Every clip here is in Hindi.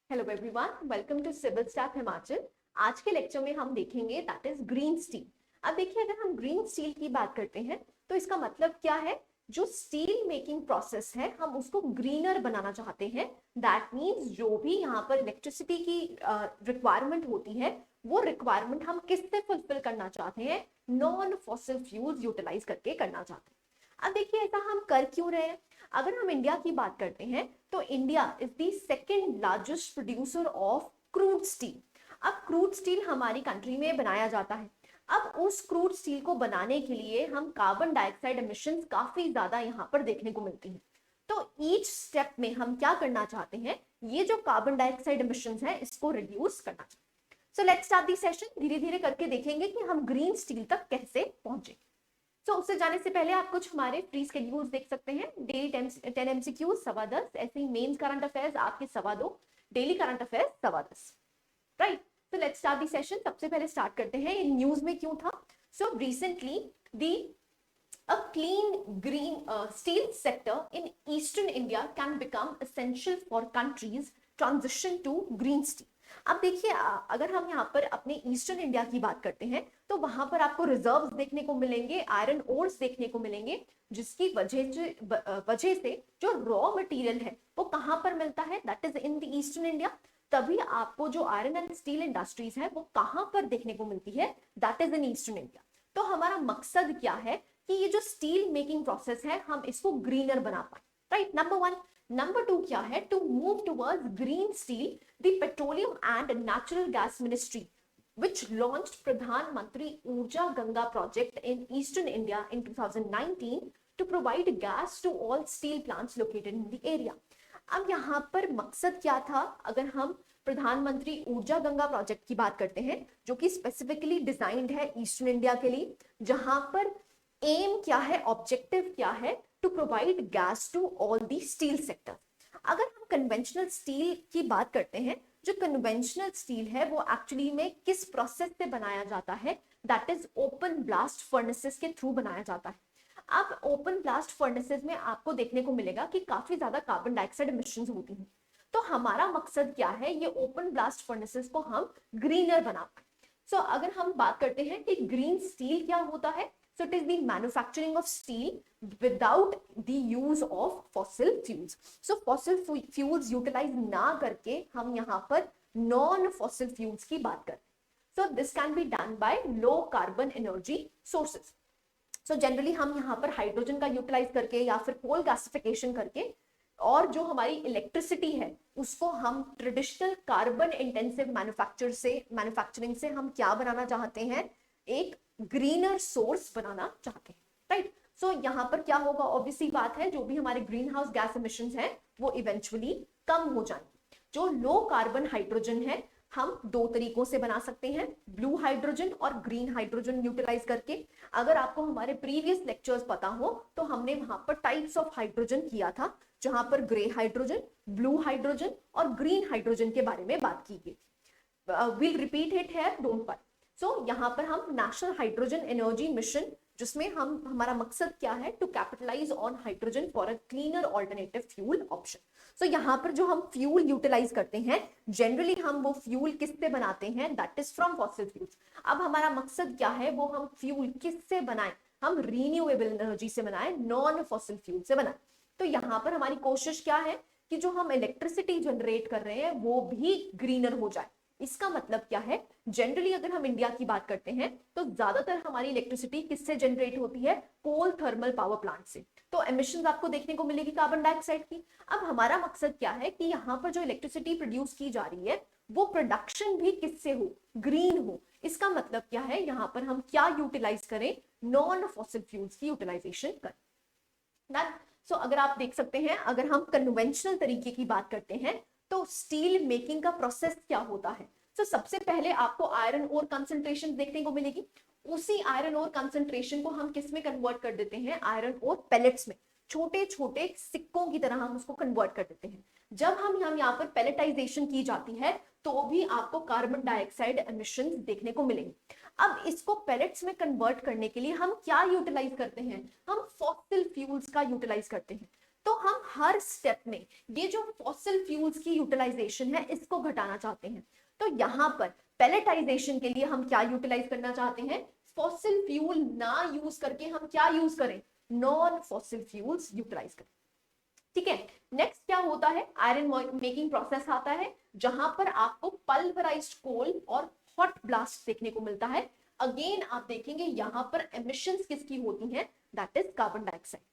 Hello everyone, welcome to civil staff Himachal. आज के लेक्चर में हम देखेंगे दैट इज ग्रीन स्टील। अब देखिए, अगर हम ग्रीन स्टील की बात करते हैं तो इसका मतलब क्या है। जो स्टील मेकिंग प्रोसेस है हम उसको ग्रीनर बनाना चाहते हैं। दैट मीन्स जो भी यहाँ पर इलेक्ट्रिसिटी की रिक्वायरमेंट होती है वो रिक्वायरमेंट हम किससे फुलफिल करना चाहते हैं, नॉन फॉसिल फ्यूल्स यूटिलाइज करके करना चाहते हैं। अब देखिए, ऐसा हम कर क्यों रहे हैं। अगर हम इंडिया की बात करते हैं तो India is the second largest producer of crude steel. अब क्रूड स्टील हमारी कंट्री में बनाया जाता है। अब उस क्रूड स्टील को बनाने के लिए हम कार्बन डाइऑक्साइड एमिशंस काफी ज्यादा यहाँ पर देखने को मिलती हैं। तो ईच स्टेप में हम क्या करना चाहते हैं, ये जो कार्बन डाइऑक्साइड एमिशंस है इसको रिड्यूस करना चाहते हैं। So let's start the session. धीरे धीरे करके देखेंगे कि हम ग्रीन स्टील तक कैसे पहुंचे। तो उससे जाने से पहले आप कुछ हमारे फ्री स्केड्यूल्स देख सकते हैं। डेली 10 MCQ 10.25, ऐसे ही मेंस करंट अफेयर्स आपके 2.25, डेली करंट अफेयर्स 10.25। राइट, तो लेट्स स्टार्ट दी सेशन। सबसे पहले स्टार्ट करते हैं, ये न्यूज में क्यों था। So recently the a clean green steel sector in eastern India can become essential for countries transition to green steel। अब देखिए, अगर हम यहाँ पर अपने ईस्टर्न इंडिया की बात करते हैं तो वहां पर आपको रिजर्व्स देखने को मिलेंगे, आयरन ओर्स देखने को मिलेंगे, जिसकी वजह से जो रॉ मटेरियल है वो कहाँ पर मिलता है, that is in the eastern India. तभी आपको जो आयरन एंड स्टील इंडस्ट्रीज है वो कहाँ पर देखने को मिलती है, that is in eastern India. तो हमारा मकसद क्या है कि ये जो स्टील मेकिंग प्रोसेस है हम इसको ग्रीनर बना पाए। Right, number one. Number two क्या है, to move towards green steel the petroleum and natural gas ministry which launched Pradhan Mantri Urja Ganga project in eastern India in 2019 to provide gas to all steel plants located in the area। अब यहाँ पर मकसद क्या था, अगर हम प्रधानमंत्री ऊर्जा गंगा प्रोजेक्ट की बात करते हैं जो कि स्पेसिफिकली डिजाइंड है ईस्टर्न इंडिया के लिए, जहां पर एम क्या है, ऑब्जेक्टिव क्या है, to provide gas to all the steel sector. अगर हम कन्वेंशनल स्टील की बात करते हैं, जो कन्वेंशनल स्टील है वो एक्चुअली में किस प्रोसेस से बनाया जाता है, that is open blast furnaces के थ्रू बनाया जाता है। अब ओपन ब्लास्ट फर्नेसेस में आपको देखने को मिलेगा कि काफी ज्यादा कार्बन डाइऑक्साइड एमिशंस होती हैं। तो हमारा मकसद क्या है, ये ओपन ब्लास्ट फर्नेसेस को हम ग्रीनर बना पाए। सो अगर हम बात करते हैं कि ग्रीन स्टील क्या होता है, so it is the manufacturing of steel without the use of fossil fuels। so fossil fuels utilize ना करके हम यहाँ पर non fossil fuels की बात करें, so this can be done by low carbon energy sources। so generally हम यहाँ पर हाइड्रोजन का यूटिलाइज करके या फिर कोल गैसिफिकेशन करके, और जो हमारी इलेक्ट्रिसिटी है उसको हम ट्रेडिशनल कार्बन इंटेंसिव मैन्युफैक्चरिंग से हम क्या बनाना चाहते हैं, एक ग्रीनर सोर्स बनाना चाहते हैं। राइट, सो यहाँ पर क्या होगा, ऑब्वियसली बात है, जो भी हमारे ग्रीन हाउस गैस एमिशंस हैं वो इवेंचुअली कम हो जाएंगे। जो लो कार्बन हाइड्रोजन है हम दो तरीकों से बना सकते हैं, ब्लू हाइड्रोजन और ग्रीन हाइड्रोजन यूटिलाइज करके। अगर आपको हमारे प्रीवियस लेक्चर्स पता हो तो हमने वहां पर टाइप्स ऑफ हाइड्रोजन किया था, जहां पर ग्रे हाइड्रोजन, ब्लू हाइड्रोजन और ग्रीन हाइड्रोजन के बारे में बात की गई। विल रिपीट इट है, डोंट वरी। सो यहाँ पर हम नेशनल हाइड्रोजन एनर्जी मिशन, जिसमें हम हमारा मकसद क्या है, to capitalize on hydrogen for a cleaner alternative fuel option. So यहाँ पर जो हम फ्यूल यूटिलाइज करते हैं, जनरली हम वो फ्यूल किससे बनाते हैं, that is from fossil fuels. अब हमारा मकसद क्या है, वो हम फ्यूल किससे बनाएं, हम रीन्यूएबल एनर्जी से बनाएं, नॉन फॉसिल फ्यूल से बनाएं। तो यहाँ पर हमारी कोशिश क्या है कि जो हम इलेक्ट्रिसिटी जनरेट कर रहे हैं वो भी ग्रीनर हो जाए। इसका मतलब क्या है, जनरली अगर हम इंडिया की बात करते हैं तो ज्यादातर हमारी इलेक्ट्रिसिटी किससे जनरेट होती है, कोल थर्मल पावर प्लांट से। तो एमिशंस आपको देखने को मिलेगी कार्बन डाइऑक्साइड की। अब हमारा मकसद क्या है कि यहाँ पर जो इलेक्ट्रिसिटी प्रोड्यूस की जा रही है वो प्रोडक्शन भी किससे हो, ग्रीन हो। इसका मतलब क्या है, यहाँ पर हम क्या यूटिलाइज करें, नॉन फॉसिल फ्यूल्स की यूटिलाइजेशन करें। सो अगर आप देख सकते हैं, अगर हम कन्वेंशनल तरीके की बात करते हैं तो स्टील मेकिंग का प्रोसेस क्या होता है। तो सबसे पहले आपको आयरन ओर कंसंट्रेशन देखने को मिलेगी। उसी आयरन ओर कंसंट्रेशन को हम किस में कन्वर्ट कर देते हैं, आयरन ओर पेलेट्स में, छोटे छोटे सिक्कों की तरह हम उसको कन्वर्ट कर देते हैं। जब हम यहाँ पर पेलेटाइजेशन की जाती है तो भी आपको कार्बन डाइऑक्साइड एमिशंस देखने को मिलेंगे। अब इसको पेलेट्स में कन्वर्ट करने के लिए हम क्या यूटिलाइज करते हैं, हम फॉसिल फ्यूल्स का यूटिलाइज करते हैं। तो हम हर स्टेप में ये जो फॉसिल फ्यूल्स की यूटिलाइजेशन है इसको घटाना चाहते हैं। तो यहाँ पर पैलेटाइजेशन के लिए हम क्या यूटिलाइज करना चाहते हैं, फॉसिल फ्यूल ना यूज करके हम क्या यूज करें, नॉन फॉसिल फ्यूल्स यूटिलाइज करें। ठीक है, नेक्स्ट क्या होता है, आयरन मेकिंग प्रोसेस आता है जहां पर आपको पल्वराइज्ड कोल और हॉट ब्लास्ट देखने को मिलता है। अगेन आप देखेंगे यहां पर एमिशंस किसकी होती हैं, that is carbon dioxide.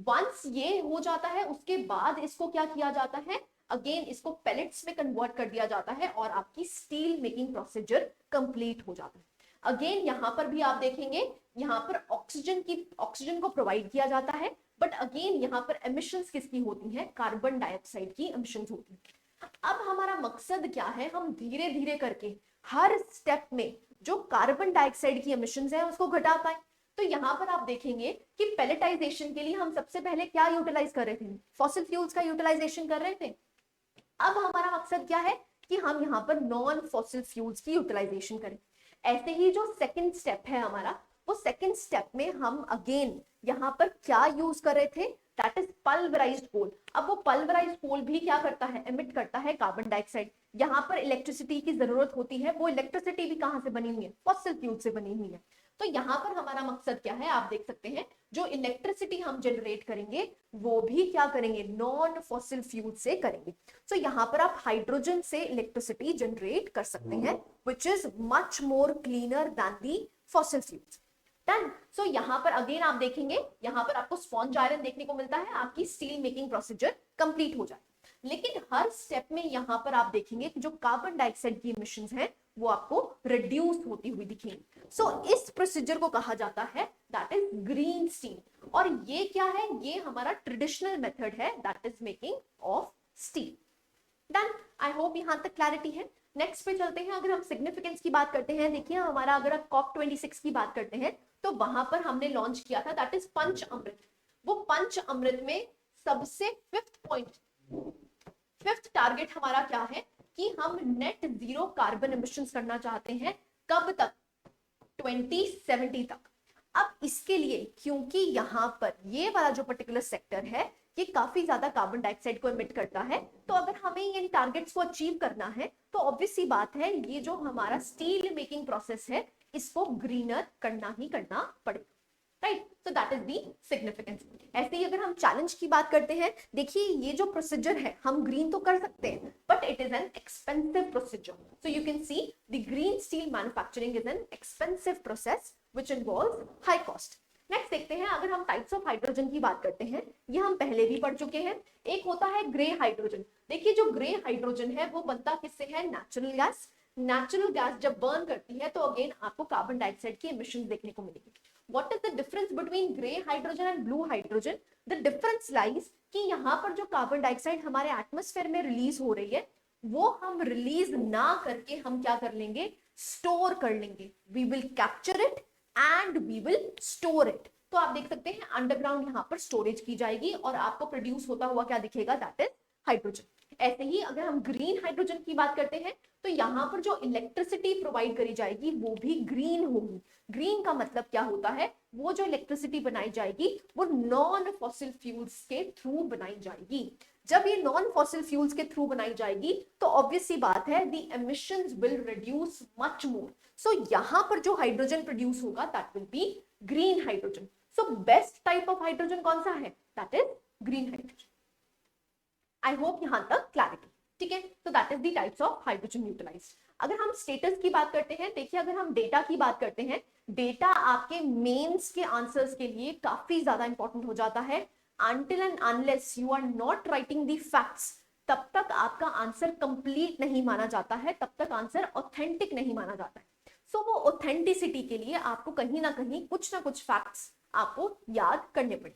Once ये हो जाता है उसके बाद इसको क्या किया जाता है, अगेन इसको पेलेट्स में कन्वर्ट कर दिया जाता है और आपकी स्टील मेकिंग प्रोसीजर कंप्लीट हो जाता है। अगेन यहां पर भी आप देखेंगे यहां पर ऑक्सीजन को प्रोवाइड किया जाता है, बट अगेन यहां पर एमिशंस किसकी होती हैं, कार्बन डाइऑक्साइड की एमिशंस होती हैं। अब हमारा मकसद क्या है, हम धीरे धीरे करके हर स्टेप में जो कार्बन डाइऑक्साइड की एमिशंस है उसको घटा पाए। तो यहाँ पर आप देखेंगे कि पैलेटाइजेशन के लिए हम सबसे पहले क्या यूटिलाइज कर रहे थे, फॉसिल फ्यूल्स का यूटिलाइजेशन कर रहे थे। अब हमारा मकसद क्या है कि हम यहाँ पर नॉन फॉसिल फ्यूल्स की यूटिलाइजेशन करें। ऐसे ही जो सेकंड स्टेप है हमारा, वो सेकंड स्टेप में हम अगेन यहाँ पर क्या यूज कर रहे थे, दैट इज पल्वराइज्ड कोल। अब वो पल्वराइज्ड कोल भी क्या करता है, एमिट करता है कार्बन डाइऑक्साइड। यहाँ पर इलेक्ट्रिसिटी की जरूरत होती है, वो इलेक्ट्रिसिटी भी कहाँ से बनी हुई है, फॉसिल फ्यूल से बनी हुई है। तो यहाँ पर हमारा मकसद क्या है, आप देख सकते हैं जो इलेक्ट्रिसिटी हम जनरेट करेंगे वो भी क्या करेंगे, नॉन फॉसिल फ्यूल से करेंगे। सो यहाँ पर आप हाइड्रोजन से इलेक्ट्रिसिटी जनरेट कर सकते हैं, which is much more cleaner than the fossil fuels. Done. So यहाँ पर अगेन आप देखेंगे यहाँ पर आपको स्पॉन्ज आयरन देखने को मिलता है, आपकी स्टील मेकिंग प्रोसीजर कंप्लीट हो जाए। लेकिन हर स्टेप में यहाँ पर आप देखेंगे कि जो कार्बन डाइऑक्साइड की इमिशंस हैं वो आपको रिड्यूस होती हुई दिखेंगी। सो इस प्रोसीजर को कहा जाता है दैट इज ग्रीन स्टील। और ये क्या है, ये हमारा ट्रेडिशनल मेथड है that is making of steel. Done. I hope यहां तक क्लैरिटी है। नेक्स्ट पे चलते हैं। अगर हम सिग्निफिकेंस की बात करते हैं, देखिए हमारा अगर आप COP26 की बात करते हैं तो वहां पर हमने लॉन्च किया था दैट इज पंच अमृत। वो पंच अमृत में सबसे फिफ्थ टारगेट हमारा क्या है कि हम नेट जीरो कार्बन एमिशंस करना चाहते हैं। कब तक, 2070 तक। अब इसके लिए क्योंकि यहाँ पर ये वाला जो पर्टिकुलर सेक्टर है ये काफी ज्यादा कार्बन डाइऑक्साइड को एमिट करता है, तो अगर हमें इन टारगेट्स को अचीव करना है तो ऑब्वियस सी बात है ये जो हमारा स्टील मेकिंग प्रोसेस है इसको ग्रीनर करना ही करना पड़ेगा, right. So that is the significance. ऐसे ही अगर हम चैलेंज की बात करते हैं, देखिए ये जो प्रोसीजर है हम ग्रीन तो कर सकते हैं but it is an expensive procedure. So you can see the green steel manufacturing is an expensive process which involves high cost. Next देखते हैं, अगर हम टाइप्स ऑफ हाइड्रोजन की बात करते हैं, ये हम पहले भी पढ़ चुके हैं। एक होता है ग्रे हाइड्रोजन। देखिए जो ग्रे हाइड्रोजन है वो बनता किससे है, नेचुरल गैस। नेचुरल गैस जब बर्न करती है तो अगेन आपको कार्बन डाइऑक्साइड की एमिशन देखने को मिलेगी। What is the difference between gray hydrogen and blue hydrogen? The difference lies कि यहाँ पर जो कार्बन डाइऑक्साइड हमारे एटमॉस्फेयर में रिलीज हो रही है वो हम रिलीज ना करके हम क्या कर लेंगे, स्टोर कर लेंगे। We will capture it and we will store it। तो आप देख सकते हैं अंडरग्राउंड यहाँ पर स्टोरेज की जाएगी और आपको प्रोड्यूस होता हुआ क्या दिखेगा, दैट इज हाइड्रोजन। ऐसे ही अगर हम ग्रीन हाइड्रोजन की बात करते हैं तो यहाँ पर जो इलेक्ट्रिसिटी प्रोवाइड करी जाएगी वो भी ग्रीन होगी। ग्रीन का मतलब क्या होता है, वो जो इलेक्ट्रिसिटी बनाई जाएगी वो नॉन फॉसिल फ्यूल्स के थ्रू बनाई जाएगी। जब ये नॉन फॉसिल फ्यूल्स के थ्रू बनाई जाएगी तो ऑब्वियस सी बात है the emissions will reduce much more. So यहाँ पर जो हाइड्रोजन प्रोड्यूस होगा that will be green hydrogen. So best type of hydrogen कौन सा है, that is green hydrogen. I hope यहां तक क्लैरिटी, ठीक है। तो that is the types of hydrogen utilised. अगर हम स्टेटस की बात करते हैं, देखिए अगर हम डेटा की बात करते हैं, डेटा आपके मेंस के आंसर्स के लिए काफी ज्यादा इंपॉर्टेंट हो जाता है। until and unless you are not writing the facts, तब तक आपका आंसर कंप्लीट नहीं माना जाता है, तब तक आंसर ऑथेंटिक नहीं माना जाता है। सो वो ऑथेंटिसिटी के लिए आपको कहीं ना कहीं कुछ ना कुछ फैक्ट्स आपको याद करने पड़े।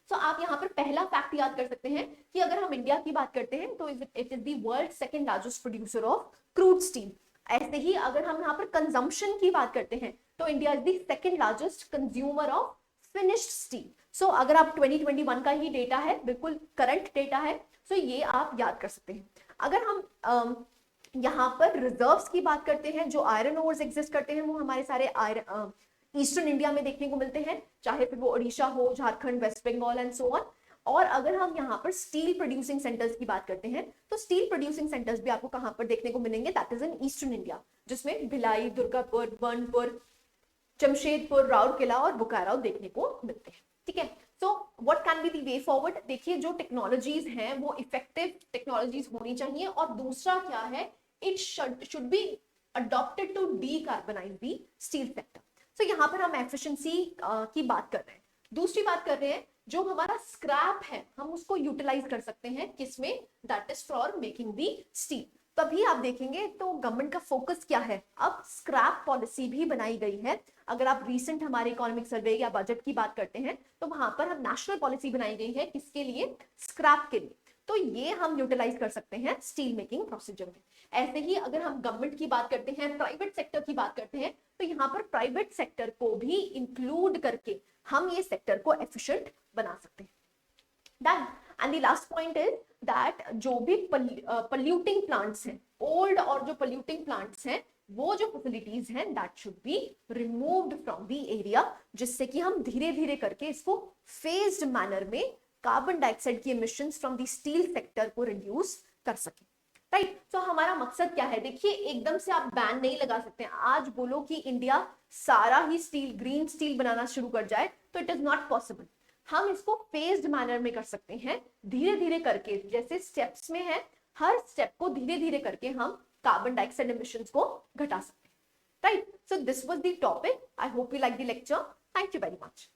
सो आप यहाँ पर पहला फैक्ट याद कर सकते हैं कि अगर हम इंडिया की बात करते हैं तो it is the world second largest producer of crude steel. ऐसे ही अगर हम यहाँ पर कंजम्पशन की बात करते हैं तो India is the second largest consumer of finished steel. So अगर आप 2021 का ही डेटा है, बिल्कुल करंट डेटा है, सो ये आप याद कर सकते हैं। अगर हम यहाँ पर रिजर्व्स की बात करते हैं, जो आयरन ओर्स एग्जिस्ट करते हैं वो हमारे सारे ईस्टर्न इंडिया में देखने को मिलते हैं, चाहे फिर वो ओडिशा हो, Jharkhand, West Bengal and so on. और अगर हम यहाँ पर स्टील प्रोड्यूसिंग सेंटर्स की बात करते हैं तो स्टील प्रोड्यूसिंग सेंटर्स भी आपको कहाँ पर देखने को मिलेंगे, that is in eastern India, जिसमें भिलाई, दुर्गापुर, बर्नपुर, जमशेदपुर, राउरकेला और बोकारो देखने को मिलते हैं। ठीक है, so what can be the way forward? देखिए जो टेक्नोलॉजीज हैं वो इफेक्टिव टेक्नोलॉजीज होनी चाहिए, और दूसरा क्या है, it should be adopted to decarbonize the steel sector. So यहाँ पर हम एफिशिएंसी की बात कर रहे हैं। दूसरी बात कर रहे हैं, जो हमारा स्क्रैप है हम उसको यूटिलाइज कर सकते हैं, किसमें? That is for making the steel. तभी आप देखेंगे तो गवर्नमेंट का फोकस क्या है, अब स्क्रैप पॉलिसी भी बनाई गई है। अगर आप रीसेंट हमारे इकोनॉमिक सर्वे या बजट की बात करते हैं तो वहां पर हम नेशनल पॉलिसी बनाई गई है, किसके लिए? स्क्रैप के लिए। तो ये हम यूटिलाइज कर सकते हैं स्टील मेकिंग प्रोसीजर में। ऐसे ही अगर हम गवर्नमेंट की बात करते हैं, प्राइवेट सेक्टर की बात करते हैं, तो यहाँ पर प्राइवेट सेक्टर को भी इंक्लूड करके हम ये सेक्टर को एफिशिएंट बना सकते हैं। Done. And the last point is that जो भी पॉल्यूटिंग प्लांट्स हैं, ओल्ड और जो पॉल्यूटिंग प्लांट्स हैं, वो जो फैसिलिटीज हैं that should be removed from the area, जिससे कि हम धीरे धीरे करके इसको फेज्ड मैनर में कार्बन डाइऑक्साइड की emissions from the steel sector को रिड्यूस कर सके। राइट, तो हमारा मकसद क्या है? देखिए एकदम से आप बैन नहीं लगा सकते। आज बोलो कि इंडिया सारा ही स्टील, ग्रीन स्टील बनाना शुरू कर जाए तो इट इज नॉट पॉसिबल। हम इसको फेज्ड मैनर में कर सकते हैं, धीरे धीरे करके, जैसे स्टेप्स में है, हर स्टेप को धीरे धीरे करके हम कार्बन डाइऑक्साइड एमिशंस को घटा सकते हैं। Right, so this was the topic. I hope you like the lecture. Thank you very much.